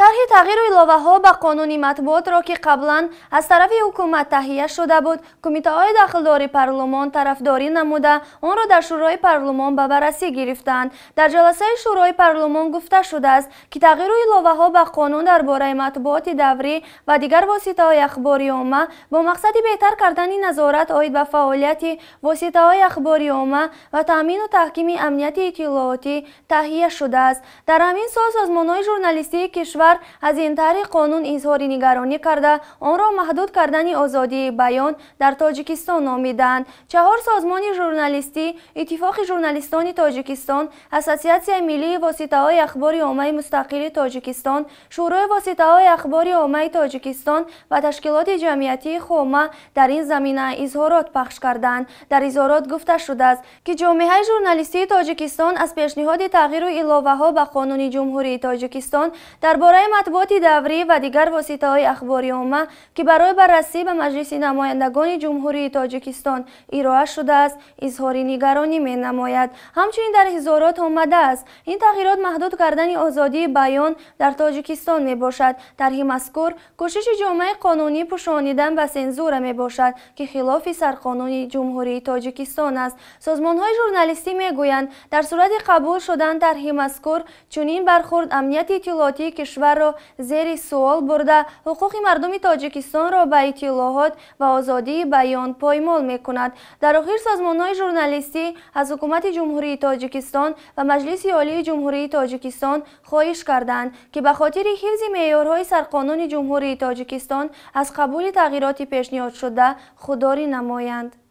طرح تغییر ایلوه‌ها به قانون مطبوعات را که قبلا از طرف حکومت تهیه شده بود، کمیته‌های داخلداری پارلمان طرفداری نموده آن را در شورای پارلمان به بررسی گرفتند. در جلسه شورای پارلمان گفته شده است که تغییر ایلوه‌ها به قانون درباره مطبوعات دوری و دیگر واسطه‌های اخباری عامه با مقصد بهتر کردن نظارت عاید به فعالیت واسطه‌های اخباری عامه و تامین و تحکیم امنیت اطلاعاتی تهیه شده است. در همین سال سازمان‌های ژورنالیستی کشور از این طرح قانون اظهار نگرانی کرده آن را محدود کردن آزادی بیان در تاجیکستان نامیدند. 4 سازمان ژورنالیستی، اتفاق ژورنالیستان تاجیکستان، اساسیاسیون ملی واسطه‌های اخباری عامه مستقل تاجیکستان، شورای واسطه‌های اخباری عامه تاجیکستان و تشکیلات جمعیتی خامه در این زمینه اظهارات پخش کردند. در اظهارات گفته شده است که جامعه ژورنالیستی تاجیکستان از پیشنهاد تغییر ایلوه‌ها به قانون جمهوری تاجیکستان درباره مطبوعات دوری و دیگر واسطه‌های اخباری عامه که برای بررسی به مجلس نمایندگان جمهوری تاجیکستان ارائه شده است اظهار نگرانی می‌نماید. همچنین در اظهارات آمده است این تغییرات محدود کردن آزادی بیان در تاجیکستان میباشد. طرح مذکور کوشش جامعه قانونی پوشانیدن به سنزور میباشد که خلاف سرقانون جمهوری تاجیکستان است. سازمان‌های ژورنالیستی میگویند در صورت قبول شدن طرح مذکور چنین برخورد امنیت اطلاعاتی کشور را زیر سوال برده حقوق مردم تاجیکستان را به اطلاعات و آزادی بیان پایمال میکند. در آخر سازمان‌های ژورنالیستی از حکومت جمهوری تاجیکستان و مجلس عالی جمهوری تاجیکستان خواهش کردند که به خاطر حفظ معیارهای سرقانون جمهوری تاجیکستان از قبول تغییرات پیشنهاد شده خودداری نمایند.